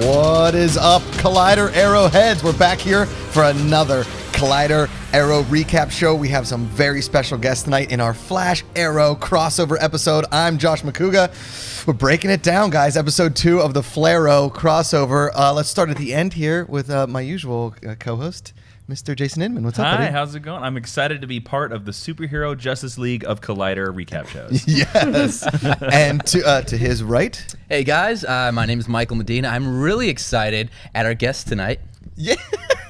What is up, Collider Arrowheads? We're back here for another Collider Arrow recap show. We have some very special guests tonight in our Flash Arrow crossover episode. I'm Josh Macuga. We're breaking it down, guys. Episode 2 of the Flaro crossover. Let's start at the end here with my usual co-host, Mr. Jason Inman. What's up, buddy? Hi, how's it going? I'm excited to be part of the Superhero Justice League of Collider recap shows. Yes. And to his right. Hey, guys. My name is Michael Medina. I'm really excited at our guest tonight. Yeah.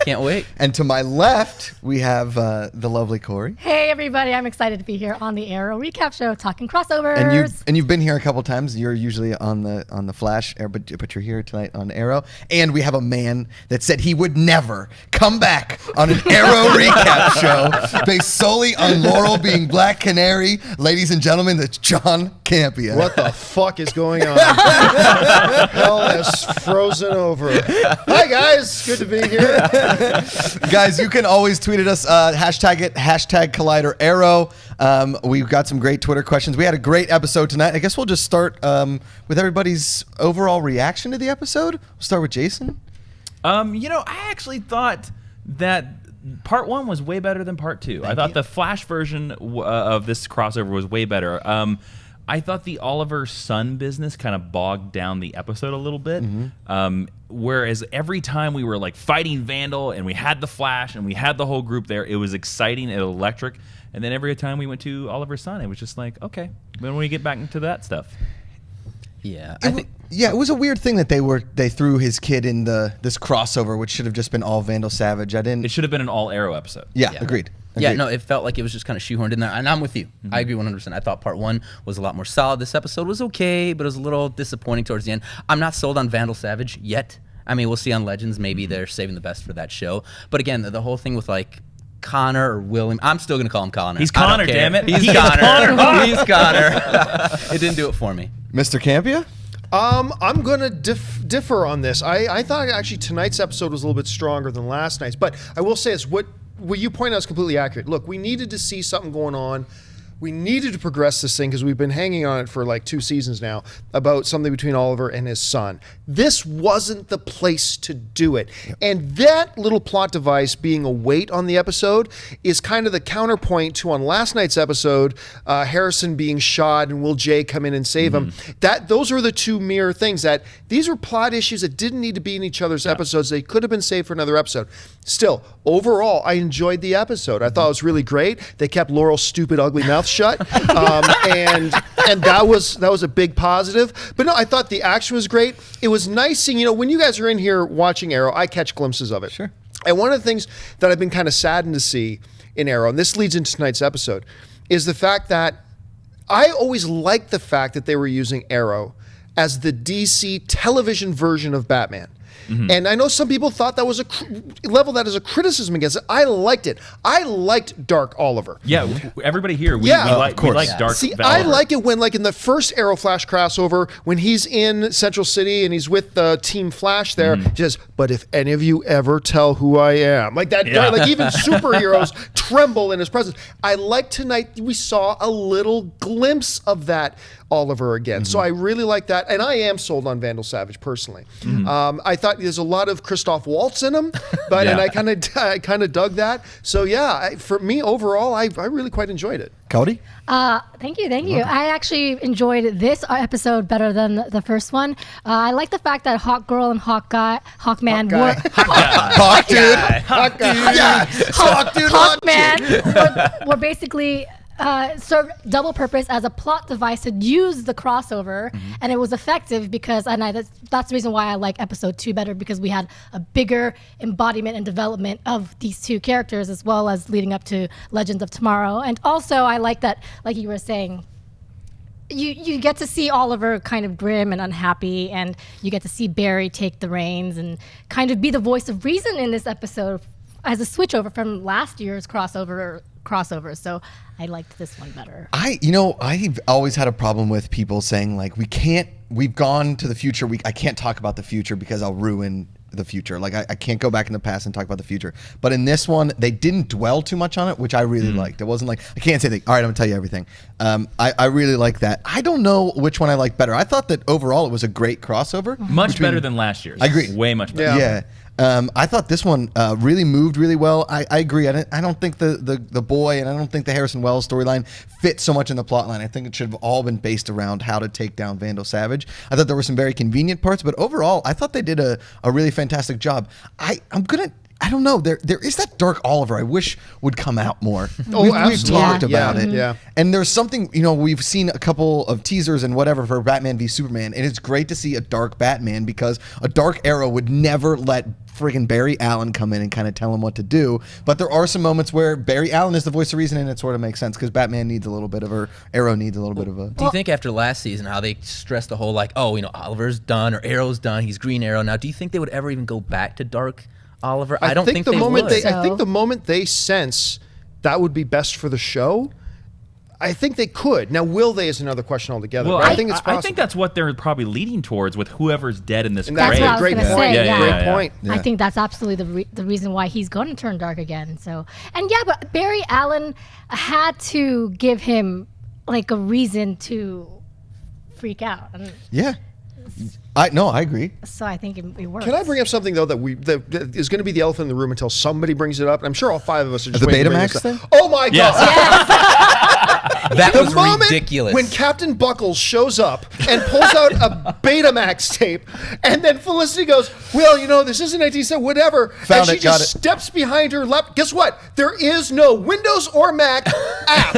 Can't wait. And to my left, we have the lovely Kaori. Hey, everybody. I'm excited to be here on the Arrow recap show talking crossovers. And you've been here a couple times. You're usually on the Flash, but you're here tonight on Arrow. And we have a man that said he would never come back on an Arrow recap show based solely on Laurel being Black Canary. Ladies and gentlemen, that's John Campea. What the fuck is going on? Hell has frozen over. Hi, guys. Good to be here. Guys, you can always tweet at us, hashtag it, hashtag Collider Arrow. We've got some great Twitter questions. We had a great episode tonight. I guess we'll just start with everybody's overall reaction to the episode. We'll start with Jason. I actually thought that part 1 was way better than part 2. I thought the Flash version of this crossover was way better. I thought the Oliver Sun business kind of bogged down the episode a little bit. Whereas every time we were like fighting Vandal and we had the Flash and we had the whole group there, it was exciting and electric. And then every time we went to Oliver Sun, it was just like, okay, when we get back into that stuff. Yeah, it was a weird thing that they threw his kid in this crossover, which should have just been all Vandal Savage. It should have been an all Arrow episode. Yeah, agreed. Yeah, no, it felt like it was just kind of shoehorned in there, and I'm with you. I agree 100%. I thought part 1 was a lot more solid. This episode was okay, but it was a little disappointing towards the end. I'm not sold on Vandal Savage yet. I mean, we'll see on Legends. Maybe they're saving the best for that show. But again, the whole thing with like Connor or William, I'm still going to call him Connor. He's Connor, damn it. He's Connor. He's Connor. It didn't do it for me. Mr. Campea? I'm going to differ on this. I thought actually tonight's episode was a little bit stronger than last night's. But I will say what you point out is completely accurate. Look, we needed to see something going on. We needed to progress this thing because we've been hanging on it for like 2 seasons now about something between Oliver and his son. This wasn't the place to do it. Yep. And that little plot device being a weight on the episode is kind of the counterpoint to on last night's episode, Harrison being shot and will Jay come in and save him. Those are the two mirror things that these were plot issues that didn't need to be in each other's episodes. They could have been saved for another episode. Still, overall, I enjoyed the episode. I thought it was really great. They kept Laurel's stupid, ugly mouth shut, and that was a big positive. But no, I thought the action was great. It was nice seeing, when you guys are in here watching Arrow, I catch glimpses of it. Sure. And one of the things that I've been kind of saddened to see in Arrow, and this leads into tonight's episode, is the fact that I always liked the fact that they were using Arrow as the DC television version of Batman. And I know some people thought that was level that as a criticism against it. I liked it. I liked Dark Oliver. Yeah, everybody here, we like Dark See, Oliver. I like it when, like in the first Arrow Flash crossover, when he's in Central City and he's with Team Flash there, he says, but if any of you ever tell who I am. Like that, like even superheroes tremble in his presence. I like tonight we saw a little glimpse of that Oliver again. So I really like that. And I am sold on Vandal Savage personally. I thought there's a lot of Christoph Waltz in him, but and I kind of dug that. So yeah, for me overall, I really quite enjoyed it. Cody? Thank you. I actually enjoyed this episode better than the first one. I like the fact that Hawkgirl and Hawkman were Hawkman were basically served double purpose as a plot device to use the crossover, and it was effective because, that's the reason why I like episode 2 better, because we had a bigger embodiment and development of these two characters as well as leading up to Legends of Tomorrow. And also I like that, like you were saying, you get to see Oliver kind of grim and unhappy, and you get to see Barry take the reins and kind of be the voice of reason in this episode as a switchover from last year's crossover. So I liked this one better. I've always had a problem with people saying like we've gone to the future. I can't talk about the future because I'll ruin the future. Like I can't go back in the past and talk about the future. But in this one, they didn't dwell too much on it, which I really liked. It wasn't like I can't say all right, I'm gonna tell you everything. I really like that. I don't know which one I like better. I thought that overall it was a great crossover. Much better than last year's. I agree. Way much better. Yeah. I thought this one really moved really well. I agree. I don't think the boy and I don't think the Harrison Wells storyline fit so much in the plot line. I think it should have all been based around how to take down Vandal Savage. I thought there were some very convenient parts, but overall, I thought they did a really fantastic job. I don't know. There is that Dark Oliver I wish would come out more. We've talked about it. Yeah. And there's something, we've seen a couple of teasers and whatever for Batman v Superman, and it's great to see a dark Batman because a dark Arrow would never let friggin' Barry Allen come in and kind of tell him what to do. But there are some moments where Barry Allen is the voice of reason, and it sort of makes sense because Batman needs a little bit of Arrow needs a little bit of a... Do you think after last season how they stressed the whole Oliver's done or Arrow's done, he's Green Arrow now, do you think they would ever even go back to Dark Oliver? I don't think they would. I think the moment they sense that would be best for the show, I think they could. Now, will they is another question altogether. Well, but I think it's possible. I think that's what they're probably leading towards with whoever's dead in this And grave. That's what I was Great going to point. say. Great point. Yeah. I think that's absolutely the reason why he's going to turn dark again. So, but Barry Allen had to give him like a reason to freak out. Yeah. I agree. So I think it works. Can I bring up something though that is going to be the elephant in the room until somebody brings it up? And I'm sure all five of us are just The waiting to bring Betamax this thing? up. Oh my Yes. god! That The was moment ridiculous. when Captain Buckles shows up and pulls out a Betamax tape, and then Felicity goes, "Well, this isn't 1970, whatever," Found and she it, got just it. steps behind her laptop. Guess what? There is no Windows or Mac app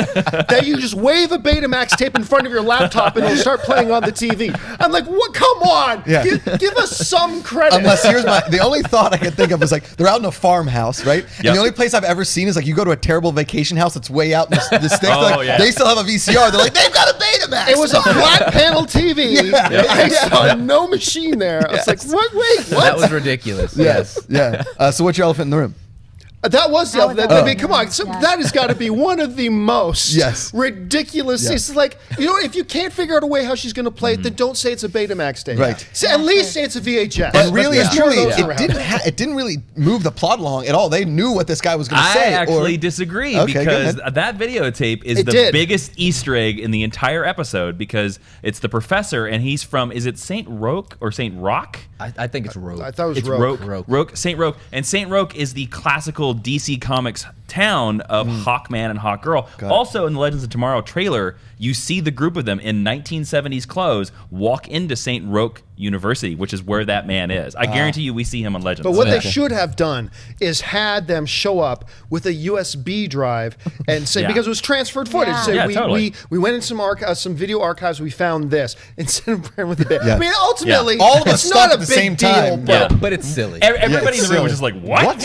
that you just wave a Betamax tape in front of your laptop and it'll start playing on the TV. I'm like, what? Come on, Yeah. give us some credit. Unless the only thought I could think of was like they're out in a farmhouse, right? And the only place I've ever seen is like you go to a terrible vacation house that's way out in the sticks. They still have a VCR. They're like, they've got a Betamax. It was a flat panel TV. I saw no machine there. I was like, what? Wait, what? That was ridiculous. Yes. Yeah. So what's your elephant in the room? That was the That was I mean, the- come on. So yeah. that has got to be one of the most ridiculous. Yeah. It's like, if you can't figure out a way how she's going to play it, then don't say it's a Betamax tape. Right. So at least say it's a VHS. And really and there's more of truly, those around. it didn't really move the plot along at all. They knew what this guy was going to I say. actually disagree Okay, go because ahead. that videotape is It the did. biggest Easter egg in the entire episode because it's the professor and he's from, is it Saint Roque or Saint Rock? I think it's Rogue. I thought it was It's Rogue. Roque. Saint Roque. And Saint Roque is the classical DC Comics town of Hawkman and Hawkgirl. Also in the Legends of Tomorrow trailer, you see the group of them in 1970s clothes walk into Saint Roque University, which is where that man is. I guarantee you we see him on Legends. But what they should have done is had them show up with a USB drive and say, Yeah. because it was transferred footage, Yeah. say, Yeah, totally. we went in some video archives, we found this, instead of playing with the bit. Yeah. I mean, ultimately, All of us it's not stopped a at the big same deal, time. but Yeah. But it's silly. Everybody it's in the room was silly. just like, what?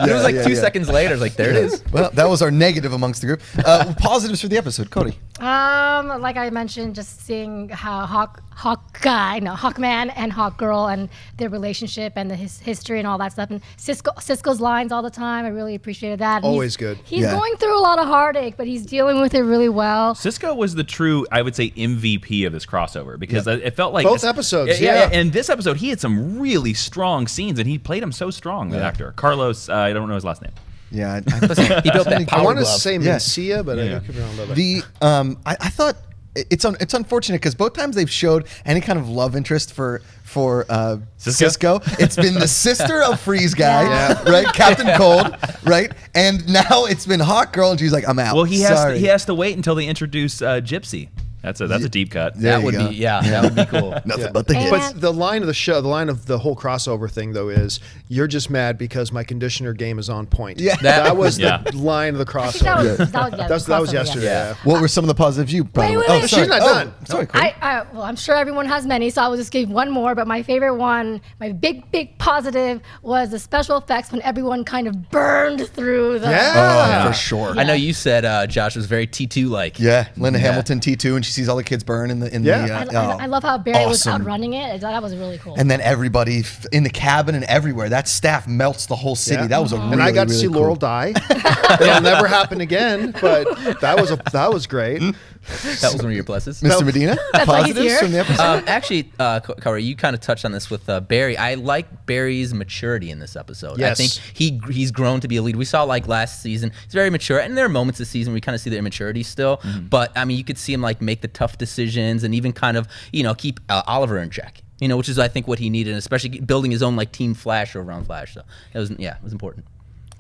It was like 2 seconds later. It's like, there it is. Well, that was our negative amongst the group. Positives for the episode, Cody. Like I mentioned, just seeing how Hawkman and Hawkgirl and their relationship and his history and all that stuff, and Cisco's lines all the time. I really appreciated that. And Always good. He's Yeah. going through a lot of heartache, but he's dealing with it really well. Cisco was the true, I would say, MVP of this crossover because it felt like Both episodes, yeah. And this episode, he had some really strong scenes, and he played him so strong. The actor Carlos, I don't know his last name. Yeah. He built that I power want to glove. say Mencia, but I could be wrong about that. I thought it's unfortunate because both times they've showed any kind of love interest for Cisco, it's been the sister of Freeze guy, right? Captain Cold, right? And now it's been Hawkgirl, and she's like, I'm out. Well, he Sorry. has to wait until they introduce Gypsy. That's a deep cut. There That you would go. be, that would be cool. Nothing but the hits. But the line of the show, the line of the whole crossover thing, though, is you're just mad because my conditioner game is on point. Yeah. that was Yeah. the line of the I think that crossover. was, that was crossover, yesterday. yeah. Yeah. What were some of the positives you brought? Wait, up? wait, Oh, wait. sorry. She's not done. Sorry, Cody. Well, I'm sure everyone has many, so I will just give one more. But my favorite one, my big positive, was the special effects when everyone kind of burned through the. Yeah. Oh, for sure. I know you said Josh was very T2 like. Yeah, Linda Hamilton T2, and she sees all the kids burn in the I love how Barry was awesome. outrunning it. That was really cool. And then everybody in the cabin and everywhere, that staff melts the whole city. Yeah. That was a really, And I got to really see cool. Laurel die. It'll never happen again, but that was great. That was one of your pluses. Mr. Medina, That's why he's positives here. from the episode. Actually, Kaori, you kind of touched on this with Barry. I like Barry's maturity in this episode. Yes. I think he's grown to be a leader. We saw like last season, he's very mature, and there are moments this season where we kind of see the immaturity still. But I mean, you could see him like make the tough decisions and even kind of keep Oliver in check. Which is I think what he needed, especially building his own like team Flash around Flash. So it was important.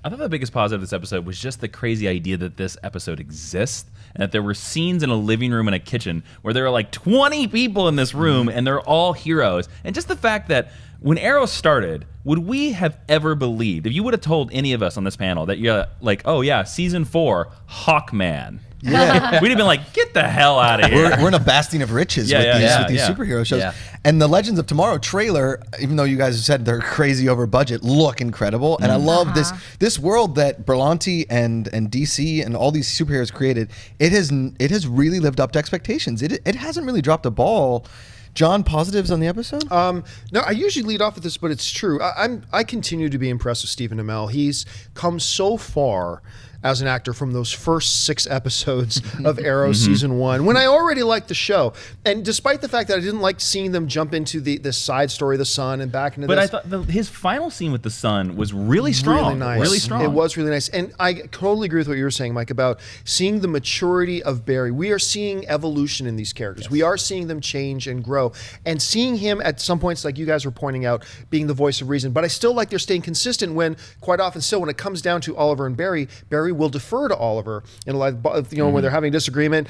I thought the biggest positive of this episode was just the crazy idea that this episode exists and that there were scenes in a living room and a kitchen where there are like 20 people in this room and they're all heroes. And just the fact that when Arrow started, would we have ever believed, if you would have told any of us on this panel that you're like, oh yeah, season 4, Hawkman. Yeah. We'd have been like, get the hell out of here. We're in a bastion of riches with these superhero shows. Yeah. And the Legends of Tomorrow trailer, even though you guys have said they're crazy over budget, look incredible. And I love this world that Berlanti and DC and all these superheroes created. It has really lived up to expectations. It hasn't really dropped a ball. John, positives on the episode? No, I usually lead off with this, but it's true. I continue to be impressed with Stephen Amell. He's come so far as an actor from those first 6 episodes of Arrow season 1, when I already liked the show. And despite the fact that I didn't like seeing them jump into the side story of the sun and back into But this. I thought his final scene with the sun was really strong. Really nice. Really strong. It was really nice. And I totally agree with what you were saying, Mike, about seeing the maturity of Barry. We are seeing evolution in these characters. Yes. We are seeing them change and grow. And seeing him at some points, like you guys were pointing out, being the voice of reason. But I still like they're staying consistent when, quite often still, when it comes down to Oliver and Barry will defer to Oliver in a lot of, when they're having a disagreement.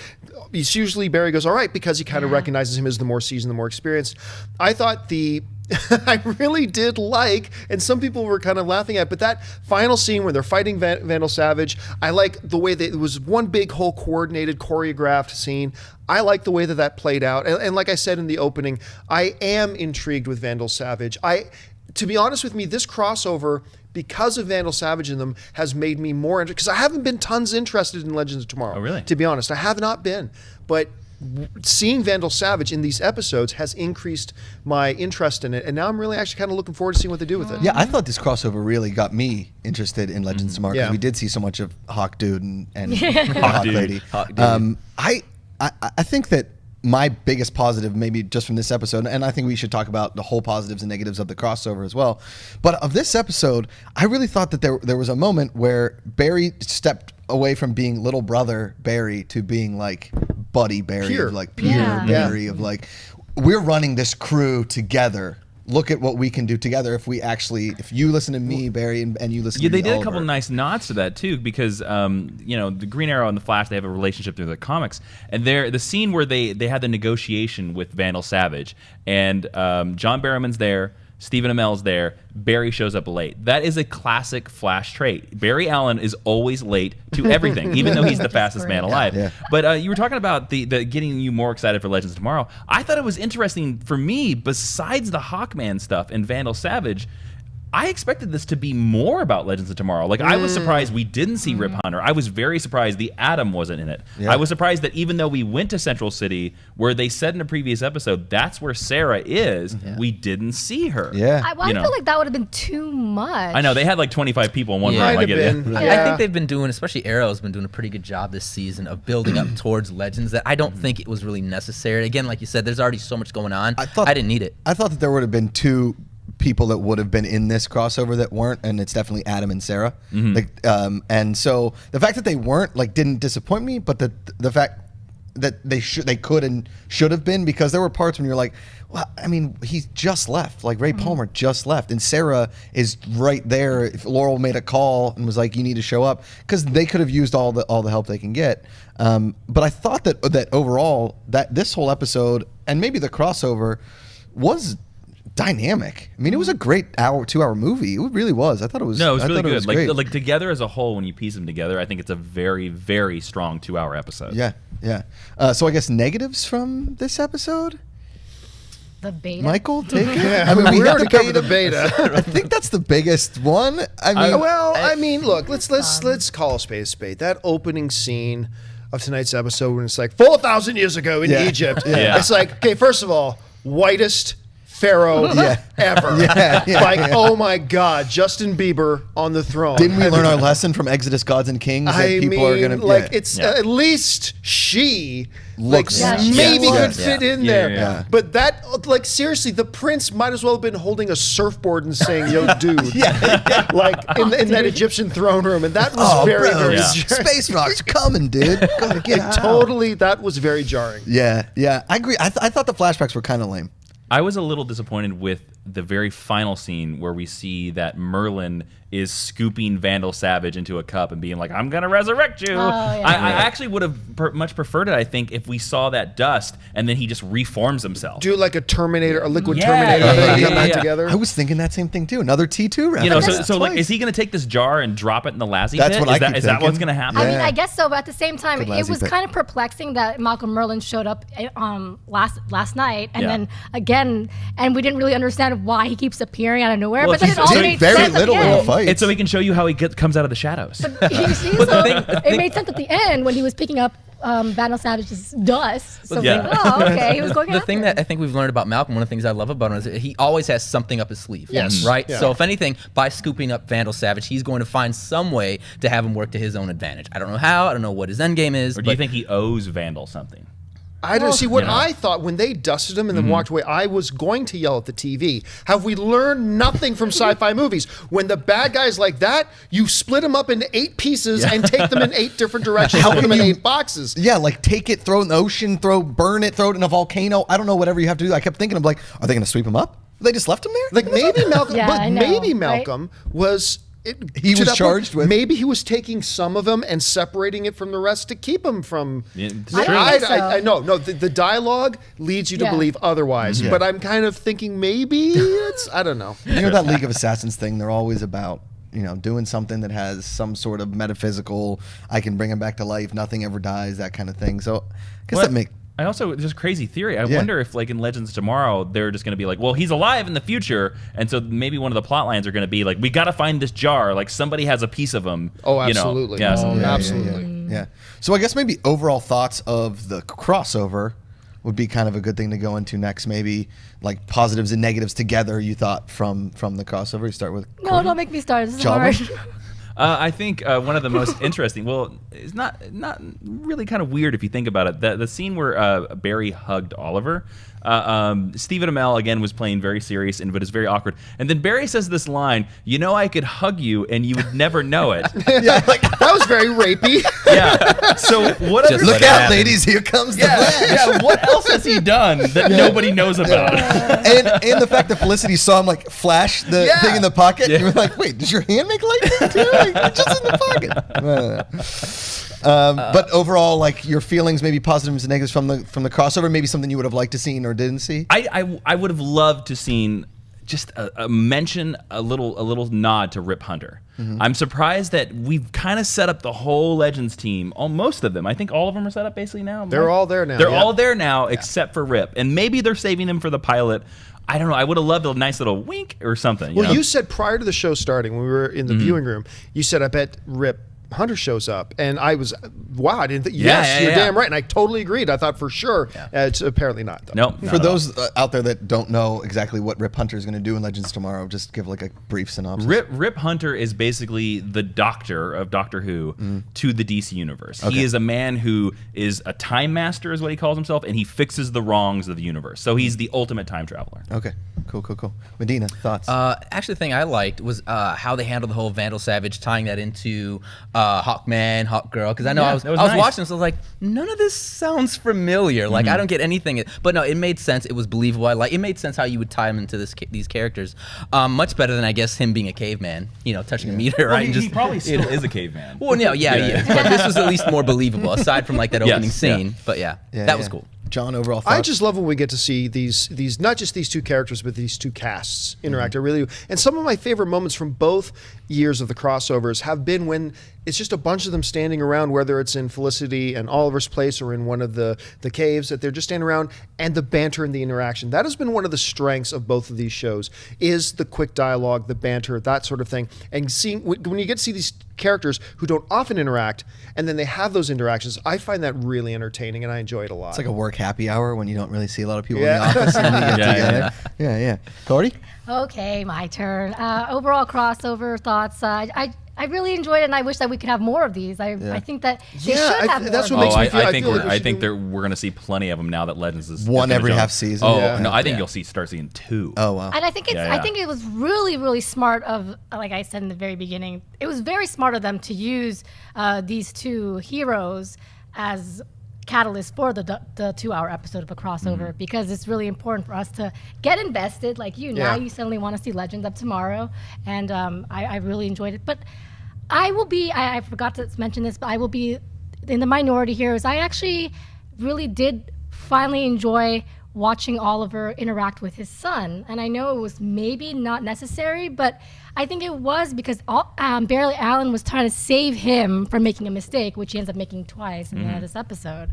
It's usually Barry goes, all right, because he kind of recognizes him as the more seasoned, the more experienced. I thought I really did like, and some people were kind of laughing at, but that final scene where they're fighting Vandal Savage, I like the way that it was one big whole coordinated, choreographed scene. I like the way that played out. And like I said in the opening, I am intrigued with Vandal Savage. To be honest with me, this crossover, because of Vandal Savage in them, has made me more interested, because I haven't been tons interested in Legends of Tomorrow. Oh, really? To be honest, I have not been. But seeing Vandal Savage in these episodes has increased my interest in it, and now I'm really actually kind of looking forward to seeing what they do with it. Yeah, I thought this crossover really got me interested in Legends of Tomorrow, because Yeah. we did see so much of Hawk Dude and Hawk Dude. Lady. Hawk Dude. I think that my biggest positive, maybe just from this episode, and I think we should talk about the whole positives and negatives of the crossover as well, but of this episode, I really thought that there was a moment where Barry stepped away from being little brother Barry to being like buddy Barry, Peer. of like peer Yeah. Barry, of like, we're running this crew together. Look at what we can do together if you listen to me, Barry, and you listen to me, they did Oliver. a couple nice nods to that too, because the Green Arrow and the Flash, they have a relationship through the comics, and the scene where they had the negotiation with Vandal Savage, and John Barrowman's there, Stephen Amell's there, Barry shows up late. That is a classic Flash trait. Barry Allen is always late to everything, even though he's the fastest man alive. Yeah. But you were talking about the getting you more excited for Legends of Tomorrow. I thought it was interesting for me, besides the Hawkman stuff and Vandal Savage, I expected this to be more about Legends of Tomorrow. Like, I was surprised we didn't see Rip Hunter. I was very surprised the Atom wasn't in it. Yeah. I was surprised that even though we went to Central City, where they said in a previous episode that's where Sarah is, we didn't see her. Yeah. I feel like that would have been too much. I know, they had like 25 people in one Yeah. room. Might I have get it. been. I think they've been doing, especially Arrow's been doing a pretty good job this season of building up towards Legends that I don't think it was really necessary. Again, like you said, there's already so much going on. I didn't need it. I thought that there would have been 2 people that would have been in this crossover that weren't, and it's definitely Adam and Sarah. And so the fact that they weren't didn't disappoint me, but the fact that they could and should have been, because there were parts when you're like, well, I mean, he's just left. Like Ray Palmer just left, and Sarah is right there. If Laurel made a call and was like, "You need to show up," because they could have used all the help they can get. But I thought that overall, that this whole episode and maybe the crossover was dynamic. I mean, it was a great 2-hour movie. It really was. I thought it was. No, it was I really thought it good. was great. Like together as a whole, when you piece them together, I think it's a very, very strong 2-hour episode. Yeah. So I guess negatives from this episode. The beta. Michael, take it. Yeah, I mean, we got already the covered the beta. I think that's the biggest one. I mean, Look, let's call a spade. That opening scene of tonight's episode when it's like 4,000 years ago in Yeah. Egypt. Yeah. It's like, okay, first of all, whitest pharaoh ever. Yeah, Like, oh my God, Justin Bieber on the throne. Didn't we learn our lesson from Exodus Gods and Kings? That I people mean, are gonna like, it's at least she Looks maybe yes. could fit in Yeah, there. yeah. But that, like, seriously, the prince might as well have been holding a surfboard and saying, yo, dude. Like, in that Egyptian throne room. And that was very, bro, very Yeah. jarring. Space rocks coming, dude. Gotta get out. Totally, that was very jarring. Yeah, I agree. I thought the flashbacks were kind of lame. I was a little disappointed with the very final scene where we see that Merlin is scooping Vandal Savage into a cup and being like, I'm going to resurrect you. I actually would have much preferred it, I think, if we saw that dust and then he just reforms himself. Do like a Terminator, a liquid Yeah, Terminator yeah, thing, yeah, come back yeah. together. I was thinking that same thing too. Another T2 reference. You know, That's so like, twice. is he going to take this jar and drop it in the Lassie That's pit? what I keep Is that what's thinking. going to happen? I mean, Yeah. I guess so, but at the same time, Good it Lassie was pick. kind of perplexing that Malcolm Merlin showed up last night, and Yeah. then again, and we didn't really understand why he keeps appearing out of nowhere. Well, but then he's it all doing made very sense little at in the the end. fight. It's so he can show you how he comes out of the shadows. You see, so it made sense at the end when he was picking up Vandal Savage's dust. So Yeah. like, oh, okay, he was going The after thing him. that I think we've learned about Malcolm, one of the things I love about him is that he always has something up his sleeve. Yes. Right? Yeah. So if anything, by scooping up Vandal Savage, he's going to find some way to have him work to his own advantage. I don't know how, I don't know what his end game is. Or do you think he owes Vandal something? I don't see what you know. I thought when they dusted him and then walked away. I was going to yell at the TV. Have we learned nothing from sci-fi movies? When the bad guys like that, you split them up into 8 pieces and take them in 8 different directions. How Put them in can you- 8 boxes. Yeah, like take it, throw it in the ocean, burn it, throw it in a volcano. I don't know, whatever you have to do. I kept thinking, I'm like, are they going to sweep him up? They just left him there? Like maybe Malcolm, Yeah, but I know, maybe right? Malcolm was. He to was that charged with- Maybe he was taking some of them and separating it from the rest to keep him from. Yeah, it's I true. don't think so. I know. No, the dialogue leads you to Yeah. believe otherwise. Yeah. But I'm kind of thinking maybe it's. I don't know. You know that League of Assassins thing? They're always about, doing something that has some sort of metaphysical, I can bring him back to life, nothing ever dies, that kind of thing. So I guess that make. I also, just crazy theory. I Yeah. wonder if, like, in Legends Tomorrow, they're just going to be like, well, he's alive in the future. And so maybe one of the plot lines are going to be like, we got to find this jar. Like, somebody has a piece of him. Oh, you know? absolutely. Yeah, Oh, something- yeah. Absolutely. Yeah. So I guess maybe overall thoughts of the crossover would be kind of a good thing to go into next. Maybe like positives and negatives together. You thought from the crossover. You start with No, don't make me start. This is Java? hard. I think one of the most interesting, well, it's not really kind of weird if you think about it. The scene where Barry hugged Oliver, Stephen Amell again was playing very serious, but it's very awkward. And then Barry says this line, I could hug you and you would never know it. Yeah, like that was very rapey. Yeah. So what Just other look let it out, happen. ladies! Here comes the yeah, flash. yeah, what else has he done that nobody knows about? And the fact that Felicity saw him like flash the Yeah. thing in the pocket, Yeah. you were like, "Wait, does your hand make lightning too? Like, just in the pocket." But overall, like your feelings, maybe positives and negatives from the crossover, maybe something you would have liked to seen or didn't see. I would have loved to seen just a mention, a little nod to Rip Hunter. I'm surprised that we've kind of set up the whole Legends team. Most of them, I think all of them are set up basically now. They're all there now, They're yeah. all there now, except for Rip, and maybe they're saving them for the pilot. I don't know. I would have loved a nice little wink or something. Well, know? you said prior to the show starting, when we were in the viewing room, you said, I bet Rip Hunter shows up. And I was, wow, I didn't think, yes, you're damn right. And I totally agreed. I thought for sure. It's apparently not, though. Nope, not For at all. those out there that don't know exactly what Rip Hunter is going to do in Legends Tomorrow, just give like a brief synopsis. Rip Hunter is basically the doctor of Doctor Who to the DC universe. Okay. He is a man who is a time master, is what he calls himself, and he fixes the wrongs of the universe. So he's the ultimate time traveler. Okay, cool. Medina, thoughts? Actually, the thing I liked was how they handled the whole Vandal Savage, tying that into Hawkman, Hawkgirl. Because I know Yeah, I was that was watching nice. this, I was like, none of this sounds familiar. Like I don't get anything. But no, it made sense. It was believable. It made sense how you would tie him into these characters. Much better than I guess him being a caveman. Touching a meter, right? He probably still is a caveman. Well, no, yeah. But this was at least more believable, aside from like that Yes, opening scene. yeah. But that was cool. John, overall thoughts? I just love when we get to see these not just these two characters, but these two casts interact. I really do. And some of my favorite moments from both years of the crossovers have been when it's just a bunch of them standing around, whether it's in Felicity and Oliver's place or in one of the caves, that they're just standing around, and the banter and the interaction. That has been one of the strengths of both of these shows, is the quick dialogue, the banter, that sort of thing. And seeing when you get to see these characters who don't often interact, and then they have those interactions. I find that really entertaining, and I enjoy it a lot. It's like a work happy hour when you don't really see a lot of people in Yeah. the office and you get together. Yeah. Kaori? Okay, my turn. Overall crossover thoughts. I really enjoyed it, and I wish that we could have more of these. I think that they Yeah, should have more. that's of what them. makes me feel- I think feel like we I should think do- we're going to see plenty of them now that Legends is One gonna every jump. half season. Oh Yeah. no, I think you'll start seeing 2. Oh, wow. And I think Yeah. I think it was really, really smart of, like I said in the very beginning, it was very smart of them to use these 2 heroes as catalyst for the 2-hour episode of a crossover, because it's really important for us to get invested. Like now you suddenly want to see Legends of Tomorrow, and I really enjoyed it. But I will be, I forgot to mention this, but I will be in the minority here, as I actually really did finally enjoy watching Oliver interact with his son. And I know it was maybe not necessary, but I think it was because Barely Allen was trying to save him from making a mistake, which he ends up making twice in the end of this episode.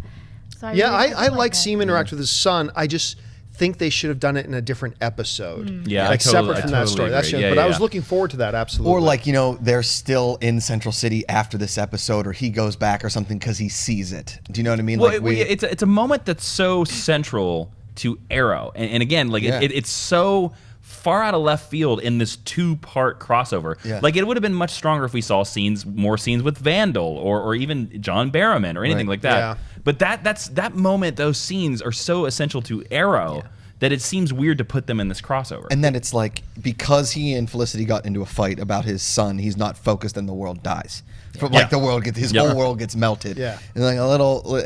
So I like that. seeing him interact with his son. I just think they should have done it in a different episode. Yeah, like I totally- separate from I that totally story. That's agree. just, Yeah, but I yeah. was looking forward to that, absolutely. Or like, they're still in Central City after this episode, or he goes back or something because he sees it. Do you know what I mean? Well, Like it's a moment that's so central to Arrow, and again, like Yeah. it's so far out of left field in this 2-part crossover. Yeah. Like it would have been much stronger if we saw more scenes with Vandal or even John Barrowman or anything Right. like that. Yeah. But that moment, those scenes are so essential to Arrow that it seems weird to put them in this crossover. And then it's like, because he and Felicity got into a fight about his son, he's not focused and the world dies. Like the world gets, his whole world gets melted. Yeah. And like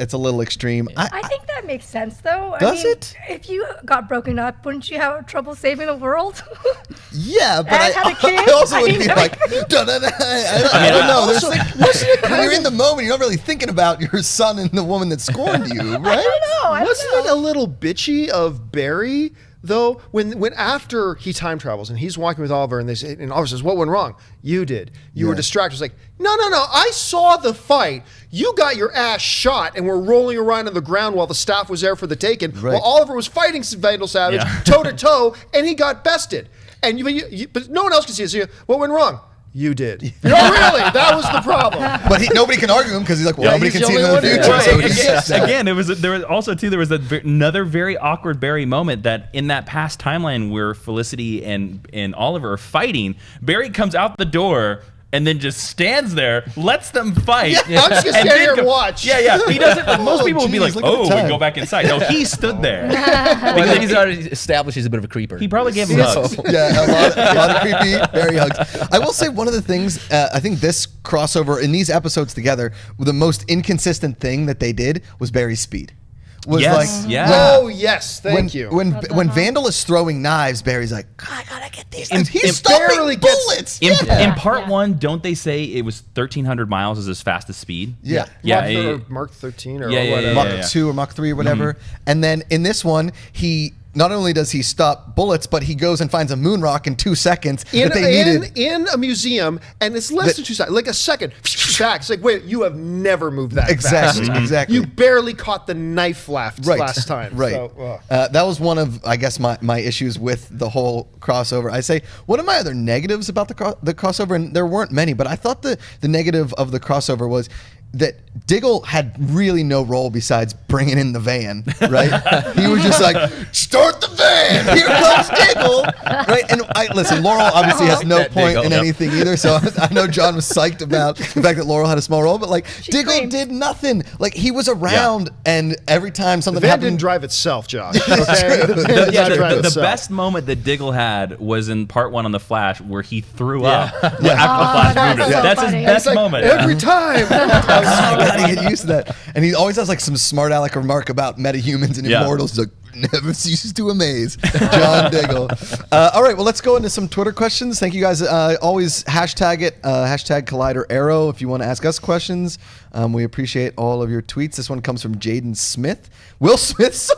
it's a little extreme. I think that makes sense, though. Does it? If you got broken up, wouldn't you have trouble saving the world? Yeah, but And had a kid? I also I would mean, be that like, makes I don't know. There's like, when you're in the moment, you're not really thinking about your son and the woman that scorned you, right? I don't Wasn't know. it a little bitchy of Barry though when after he time travels and he's walking with Oliver and Oliver says, "What went wrong? You did. You were distracted." It's like, no. I saw the fight. You got your ass shot and were rolling around on the ground while the staff was there for the taking. Right. While Oliver was fighting Vandal Savage toe to toe, and he got bested. And but no one else can see it. So what went wrong? You did. No, really, that was the problem. But nobody can argue him because he's like, well, Yeah, nobody he's can the see it in only the one future. who- So Right. he's Again, there was another very awkward Barry moment that in that past timeline where Felicity and Oliver are fighting, Barry comes out the door and then just stands there, lets them fight. Yeah, I'm just gonna stand then here and watch. Yeah. He doesn't. Most Oh, people would be geez, like, look at the "Oh, time." and go back inside." No, he stood there. Well, then he's already established he's a bit of a creeper. He probably gave him hugs. Yeah, a lot of creepy Barry hugs. I will say one of the things, I think this crossover in these episodes together, the most inconsistent thing that they did was Barry's speed. Was Yes, like, yeah. Oh yes, thank you. When Vandal is throwing knives, Barry's like, I gotta get these. And- He's and stopping barely gets- bullets. In part Yeah. 1, don't they say it was 1,300 miles is his fastest speed? Yeah. Mark 13 or Yeah, whatever. Mach 2 or Mach 3 or whatever. And then in this one, he not only does he stop bullets, but he goes and finds a moon rock in 2 seconds that they needed. In a museum, and it's less than 2 seconds, like a second. Back. It's like, wait, you have never moved that Exactly, fast. exactly. You barely caught the knife last time. Right. So, ugh. That was one of, I guess, my issues with the whole crossover. I say one of my other negatives about the crossover, and there weren't many, but I thought the negative of the crossover was that Diggle had really no role besides bringing in the van, right? He was just like, start the van, here comes Diggle, right? And listen, Laurel obviously has no That point Diggle, in yep. anything either, so I know John was psyched about the fact that Laurel had a small role, but like Diggle screamed. did nothing. Like he was around, and every time The something van happened, didn't drive itself, Josh. Okay? The van did Yeah, not drive the itself. best moment that Diggle had was in part 1 on the Flash where he threw up after the Oh, Flash that's moved. so That's funny. his best It's like, moment. every time. I gotta get used to that. And he always has like some smart aleck remark about metahumans and Yeah. immortals. He's like, never ceases to amaze. John Diggle. All right, well, let's go into some Twitter questions. Thank you guys. Always hashtag it, hashtag Collider Arrow if you want to ask us questions. We appreciate all of your tweets. This one comes from Jaden Smith. Will Smith's son?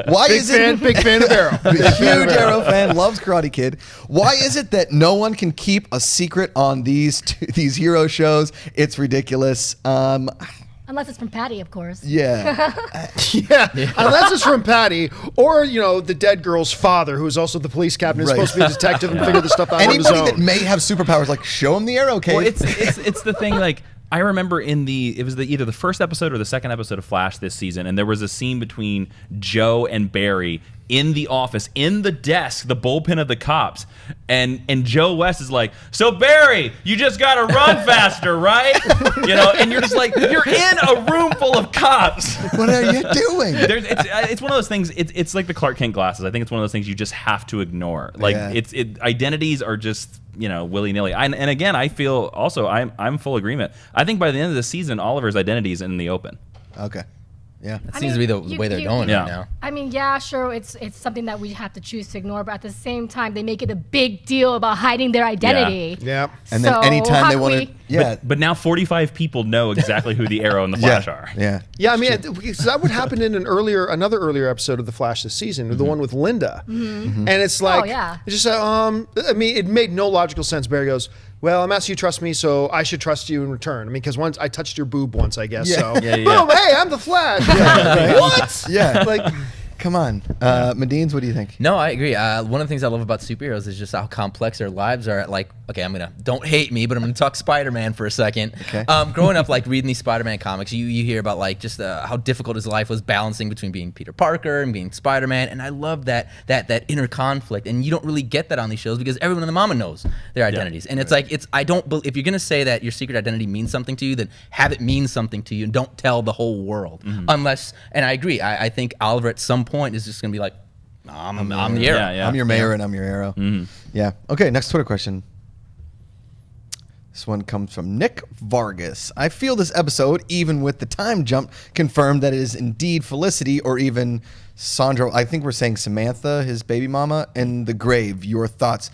Why is it Big fan of Arrow. huge Arrow fan, loves Karate Kid. Why is it that no one can keep a secret on these hero shows? It's ridiculous. Unless it's from Patty, of course. Yeah. Yeah, unless it's from Patty or the dead girl's father, who is also the police captain, is Right. supposed to be a detective and figure this stuff out on his Anybody own. that may have superpowers, like show him the arrow cave. Well, it's the thing. Like I remember it was either the first episode or the second episode of Flash this season, and there was a scene between Joe and Barry in the office, in the desk, the bullpen of the cops, and Joe West is like, "So Barry, you just gotta run faster, right?" And you're just like, you're in a room full of cops. What are you doing? It's one of those things. It's like the Clark Kent glasses. I think it's one of those things you just have to ignore. Like Yeah. identities are just willy nilly. And again, I feel also I'm full agreement. I think by the end of the season, Oliver's identity is in the open. Okay. Yeah. That seems to be the way they're going Yeah. right now. I mean, yeah, sure, it's something that we have to choose to ignore, but at the same time, they make it a big deal about hiding their identity. Yeah. And then So, anytime how they can want to, we- yeah. But now 45 people know exactly who the Arrow and the Flash are. Yeah. Yeah, I mean, because that would happen in another earlier episode of The Flash this season, the one with Linda. And it's like, yeah. it's just, I mean, it made no logical sense. Barry goes, well, I'm asking you to trust me, so I should trust you in return. I mean, because once I touched your boob once, I guess. Yeah. So, Yeah, yeah. boom, hey, I'm the Flash. What? Yeah. Like, Come on. Medines, what do you think? No, I agree. One of the things I love about superheroes is just how complex their lives are. Like, okay, don't hate me, but I'm gonna talk Spider-Man for a second. Okay. Growing up, like reading these Spider-Man comics, you hear about like just how difficult his life was balancing between being Peter Parker and being Spider-Man, and I love that inner conflict. And you don't really get that on these shows because everyone in the mama knows their identities. And it's like if you're gonna say that your secret identity means something to you, then have it mean something to you, and don't tell the whole world. Unless, and I agree, I think Oliver at some point is just gonna be like, I'm the Arrow. Yeah. I'm your mayor and I'm your arrow. Yeah. Okay, next Twitter question. This one comes from Nick Vargas. I feel this episode, even with the time jump, confirmed that it is indeed Felicity or even Sandra. I think we're saying Samantha, his baby mama, in the grave. Your thoughts?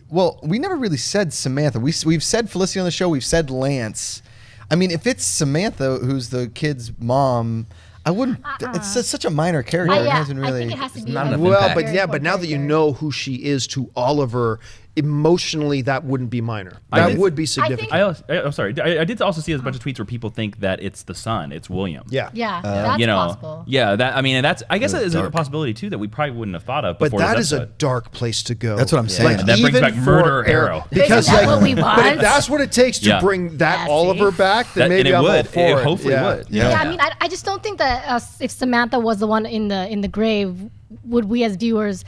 Well, we never really said Samantha. We've said Felicity on the show. We've said Lance. I mean, if it's Samantha, who's the kid's mom, I wouldn't. It's such a minor character. It hasn't really. I think it has to be. not a enough well, impact. but very yeah, but now that you important know who she is to Oliver, emotionally, that wouldn't be minor. I- That would be significant. I'm sorry. I did also see a bunch of tweets where people think that it's the son, it's William. Yeah. Yeah, that's possible. Yeah, and that's I guess that is a dark. possibility too that we probably wouldn't have thought of But before that this is a episode. dark place to go. That's what I'm saying. Like, That brings even back for murder Arrow. Because Isn't that like, what we but want? if that's what it takes to Yeah. bring that Yeah, Oliver see? back, then And maybe it I'm all would. for It it. hopefully Yeah. would. Yeah. Yeah, I mean, I just don't think that if Samantha was the one in the grave, would we as viewers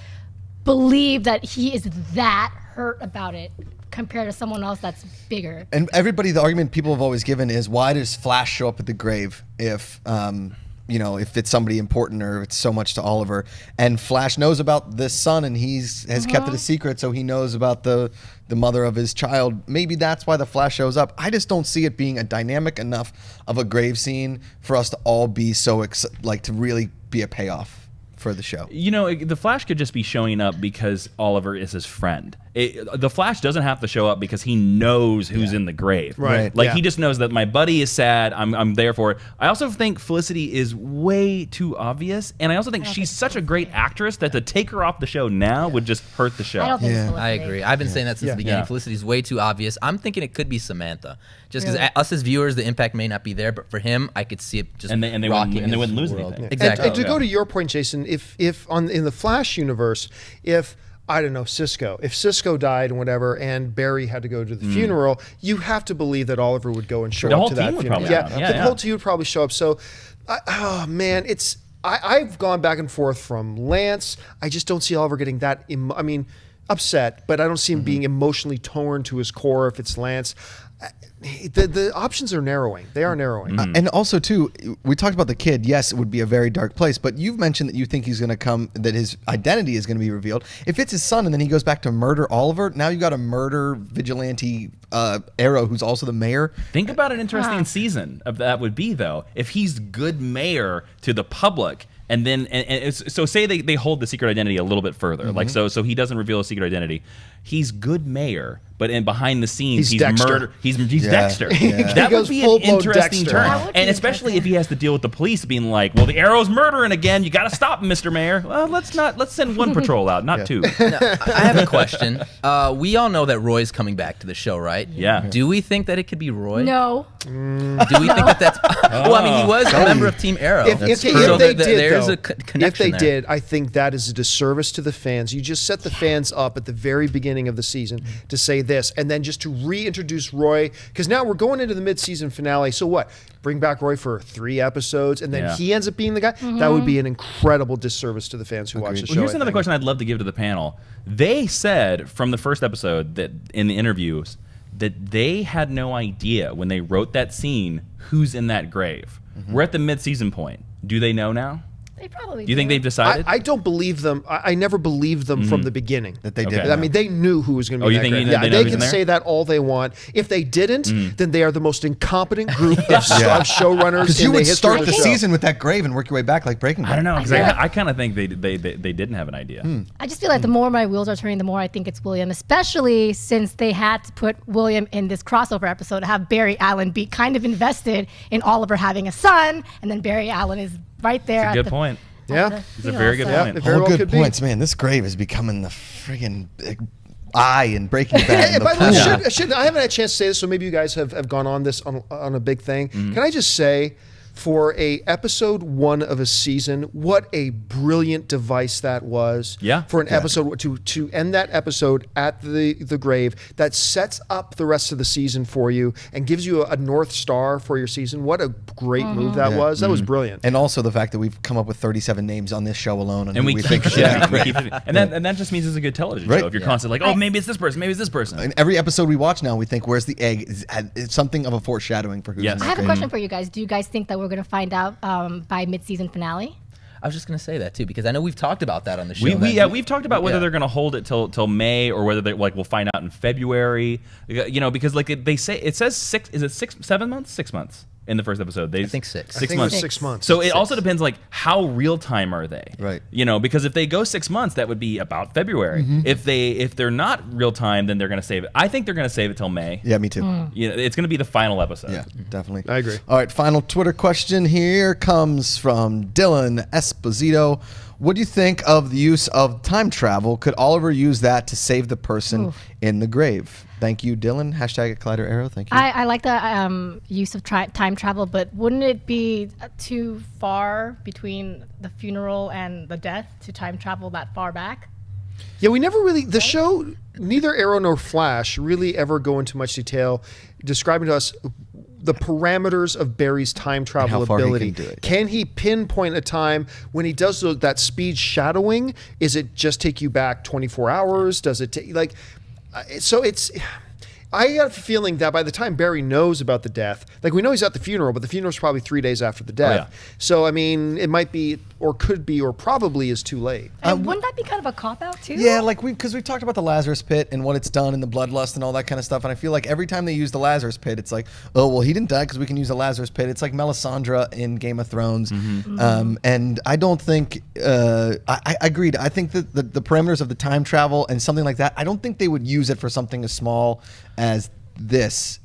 believe that he is that hurt about it compared to someone else that's bigger? And the argument people have always given is, why does Flash show up at the grave if if it's somebody important or it's so much to Oliver? And Flash knows about this son and has kept it a secret, so he knows about the mother of his child. Maybe that's why the Flash shows up. I just don't see it being a dynamic enough of a grave scene for us to all be so to really be a payoff for the show. The Flash could just be showing up because Oliver is his friend. The Flash doesn't have to show up because he knows who's in the grave. Right. Like Yeah. he just knows that my buddy is sad. I'm there for it. I also think Felicity is way too obvious, and I also think she's such a great actress that to take her off the show now would just hurt the show. I don't think Yeah. so. I agree. I've been saying that since Yeah. the beginning. Yeah. Felicity's way too obvious. I'm thinking it could be Samantha. Just because Really? us as viewers, the impact may not be there, but for him, I could see it just And they wouldn't- rocking and they his wouldn't lose world. anything. Exactly. And to go to your point, Jason, if in the Flash universe, if I don't know, if Cisco died and whatever, and Barry had to go to the funeral, you have to believe that Oliver would go and show The up whole to that team would funeral. probably Yeah, go. Yeah, the yeah. whole team would probably show up. So, oh man, I've gone back and forth from Lance. I just don't see Oliver getting that. Upset, but I don't see him being emotionally torn to his core if it's Lance. The options are narrowing. They are narrowing. And also, too, we talked about the kid. Yes, it would be a very dark place, but you've mentioned that you think he's going to come, that his identity is going to be revealed. If it's his son and then he goes back to murder Oliver, now you've got a murder vigilante Arrow who's also the mayor. Think about an interesting season of that would be, though, if he's good mayor to the public. So say they hold the secret identity a little bit further, like so he doesn't reveal a secret identity. he's good mayor, but in behind the scenes, He's he's Dexter. murder. He's Dexter. Yeah. That He goes would be an full-blown interesting Dexter. turn, That would be and especially interesting. if he has to deal with the police being like, "Well, the Arrow's murdering again. You got to stop him, Mr. Mayor." Well, let's send one patrol out, not two. I have a question. We all know that Roy's coming back to the show, right? Yeah. Do we think that it could be Roy? No. Do we think that that's? Well, I mean, he was a member of Team Arrow. If So they there- did, there's though, a connection if they there. did, I think that is a disservice to the fans. You just set the fans up at the very beginning of the season to say this, and then just to reintroduce Roy, because now we're going into the mid-season finale. So what? Bring back Roy for 3 episodes, and then Yeah. he ends up being the guy? That would be an incredible disservice to the fans who watch the show. Well, here's I another think. question I'd love to give to the panel. They said from the first episode that in the interviews that they had no idea when they wrote that scene who's in that grave. We're at the mid-season point. Do they know now? They probably Do you think they've decided? I don't believe them. I never believed them from the beginning. That they Okay. did. I mean, they knew who was going to be. Oh, you that think great. they Yeah, know they who's can in there? say that all they want. If they didn't, then they are the most incompetent group of showrunners Because in you the would history start of the the show. season with that grave and work your way back like Breaking Bad. I don't know, because I feel like- I kind of think they didn't have an idea. I just feel like the more my wheels are turning, the more I think it's William, especially since they had to put William in this crossover episode to have Barry Allen be kind of invested in Oliver having a son, and then Barry Allen is right there. It's a at good the- point. at Yeah. the It's a funeral, very good so- point. it very All well good could points, be. man. This grave is becoming the friggin' eye in Breaking Bad. Hey, and the by the way, pool. I haven't had a chance to say this, so maybe you guys have gone on this on a big thing. Can I just say, for a episode 1 of a season, what a brilliant device that was. Yeah. For an episode to end that episode at the grave, that sets up the rest of the season for you and gives you a North Star for your season. What a great move that was. That was brilliant. And also the fact that we've come up with 37 names on this show alone, and And we we think keep, should yeah, be we great. keep and that just means it's a good television Right. show. If you're constantly like, oh, maybe it's this person, maybe it's this person. In every episode we watch now, we think, "Where's the egg?" It's something of a foreshadowing for who's Yes. in I that have a grave. question for you guys. Do you guys think that we're going to find out by mid-season finale? I was just going to say that too, because I know we've talked about that on the show. We've talked about whether Yeah. they're going to hold it till May or whether they we'll find out in February. Because they say it says 7 months, 6 months in the first episode. I think 6. I think it was 6 months. So it also depends how real time are they? Right. Because if they go 6 months, that would be about February. Mm-hmm. If they're not real time, then they're going to save it. I think they're going to save it till May. Yeah, me too. It's going to be the final episode. Yeah, definitely. I agree. All right, final Twitter question here comes from Dylan Esposito. What do you think of the use of time travel? Could Oliver use that to save the person in the grave? Thank you, Dylan. Hashtag Collider Arrow. Thank you. I like the use of time travel, but wouldn't it be too far between the funeral and the death to time travel that far back? Yeah, we never really, the show, neither Arrow nor Flash really ever go into much detail describing to us the parameters of Barry's time travel how far he ability. can do it. Can he pinpoint a time when he does that speed shadowing? Is it just take you back 24 hours? Does it take, so it's... I got a feeling that by the time Barry knows about the death, we know he's at the funeral, but the funeral's probably 3 days after the death. yeah. So, I mean, it might be, or could be, or probably is too late. And wouldn't that be kind of a cop-out, too? Yeah, because we've talked about the Lazarus Pit and what it's done and the bloodlust and all that kind of stuff. And I feel like every time they use the Lazarus Pit, it's like, oh, well, he didn't die because we can use the Lazarus Pit. It's like Melisandre in Game of Thrones. And I don't think, I agreed. I think that the parameters of the time travel and something like that, I don't think they would use it for something as small as this.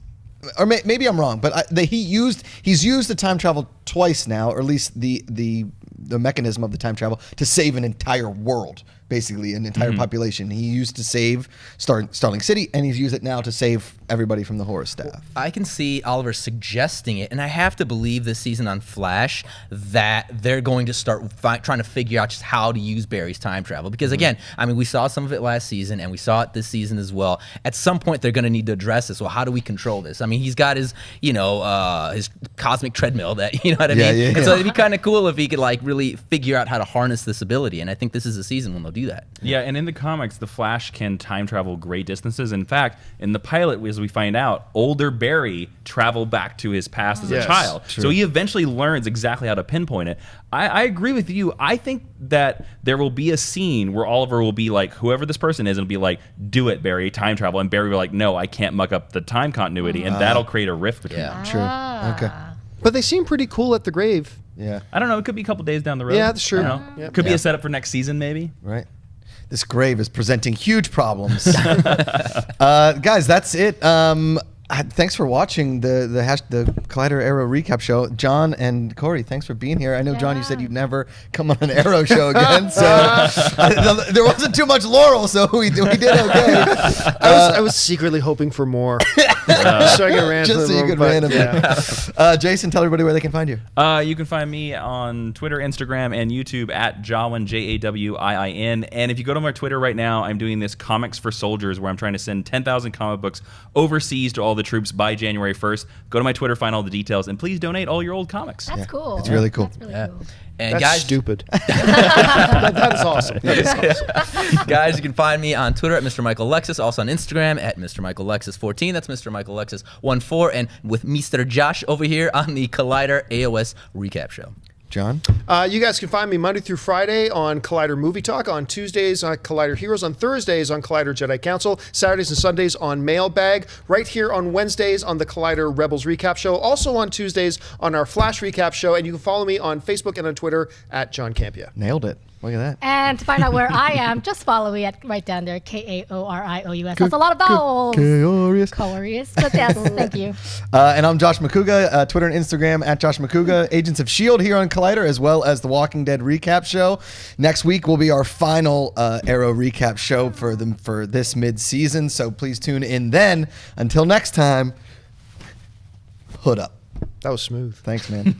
Or maybe I'm wrong, but he's used the time travel twice now, or at least the mechanism of the time travel to save an entire world, basically an entire population. He used to save Starling City, and he's used it now to save everybody from the horror staff. I can see Oliver suggesting it, and I have to believe this season on Flash that they're going to start trying to figure out just how to use Barry's time travel. Because again, I mean, we saw some of it last season, and we saw it this season as well. At some point, they're going to need to address this. Well, how do we control this? I mean, he's got his, his cosmic treadmill that, you know what I mean? Yeah. And so it'd be kind of cool if he could really figure out how to harness this ability. And I think this is a season when they'll do that. Yeah, and in the comics, the Flash can time travel great distances. In fact, in the pilot, as we find out, older Barry traveled back to his past as a Yes, child. true. So he eventually learns exactly how to pinpoint it. I agree with you. I think that there will be a scene where Oliver will be like, whoever this person is, and be like, do it, Barry, time travel. And Barry will be like, no, I can't muck up the time continuity. And that'll create a rift between them. True. Okay. But they seem pretty cool at the grave. Yeah. I don't know. It could be a couple days down the road. Yeah, that's true. I don't know. Yeah. Could be a setup for next season, maybe. Right. This grave is presenting huge problems. Guys, that's it. Thanks for watching the Collider Arrow recap show. John and Kaori, thanks for being here. I know, John, you said you'd never come on an Arrow show again, so there wasn't too much laurel, so we did okay. I was secretly hoping for more. Just so I could rant Just so you could rant a bit. Jason, tell everybody where they can find you. You can find me on Twitter, Instagram, and YouTube at Jawin, Jawiin. And if you go to my Twitter right now, I'm doing this Comics for Soldiers, where I'm trying to send 10,000 comic books overseas to all the troops by January 1st. Go to my Twitter, find all the details, and please donate all your old comics. That's cool. It's really cool. That's really cool. And That's guys, stupid. that is awesome. That is awesome. guys, you can find me on Twitter at Mr. Michael Lexus, also on Instagram at Mr. Michael Lexus 14. That's Mr. Michael Lexus 14, and with Mr. Josh over here on the Collider AOS recap show. John? You guys can find me Monday through Friday on Collider Movie Talk, on Tuesdays on Collider Heroes, on Thursdays on Collider Jedi Council, Saturdays and Sundays on Mailbag, right here on Wednesdays on the Collider Rebels Recap Show, also on Tuesdays on our Flash Recap Show, and you can follow me on Facebook and on Twitter at John Campea. Nailed it. Look at that. And to find out where I am, just follow me right down there, Kaorious. That's a lot of vowels. Kaorious. But yes, thank you. And I'm Josh Macuga, Twitter and Instagram at Josh Macuga, Agents of S.H.I.E.L.D. here on Collider, as well as the Walking Dead recap show. Next week will be our final Arrow recap show for this mid-season, so please tune in then. Until next time, hood up. That was smooth. Thanks, man.